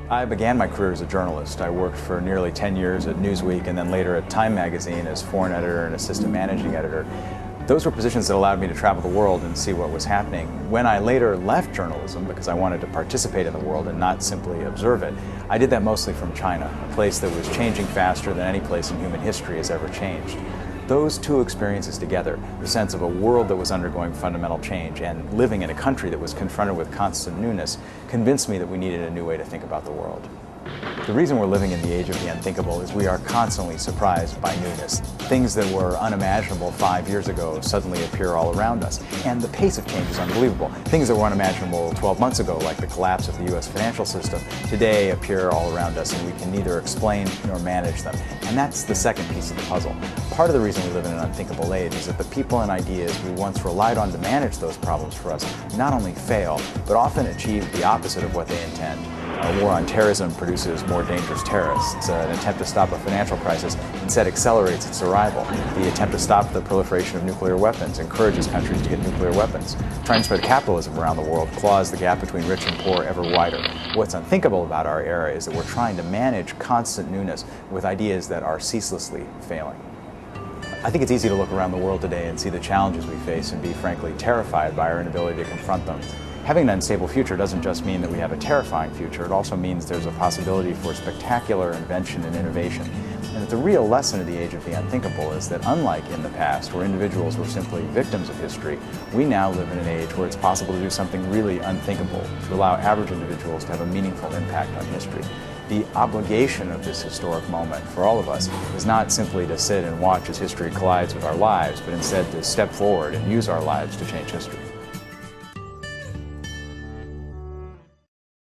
I began my career as a journalist. I worked for nearly 10 years at Newsweek and then later at Time magazine as foreign editor and assistant managing editor. Those were positions that allowed me to travel the world and see what was happening. When I later left journalism because I wanted to participate in the world and not simply observe it, I did that mostly from China, a place that was changing faster than any place in human history has ever changed. Those two experiences together, the sense of a world that was undergoing fundamental change and living in a country that was confronted with constant newness, convinced me that we needed a new way to think about the world. The reason we're living in the age of the unthinkable is we are constantly surprised by newness. Things that were unimaginable 5 years ago suddenly appear all around us. And the pace of change is unbelievable. Things that were unimaginable 12 months ago, like the collapse of the U.S. financial system, today appear all around us and we can neither explain nor manage them. And that's the second piece of the puzzle. Part of the reason we live in an unthinkable age is that the people and ideas we once relied on to manage those problems for us not only fail, but often achieve the opposite of what they intend. A war on terrorism produces more dangerous terrorists. An attempt to stop a financial crisis instead accelerates its arrival. The attempt to stop the proliferation of nuclear weapons encourages countries to get nuclear weapons. Trying to spread capitalism around the world claws the gap between rich and poor ever wider. What's unthinkable about our era is that we're trying to manage constant newness with ideas that are ceaselessly failing. I think it's easy to look around the world today and see the challenges we face and be frankly terrified by our inability to confront them. Having an unstable future doesn't just mean that we have a terrifying future, it also means there's a possibility for spectacular invention and innovation. And that the real lesson of the age of the unthinkable is that unlike in the past, where individuals were simply victims of history, we now live in an age where it's possible to do something really unthinkable, to allow average individuals to have a meaningful impact on history. The obligation of this historic moment for all of us is not simply to sit and watch as history collides with our lives, but instead to step forward and use our lives to change history.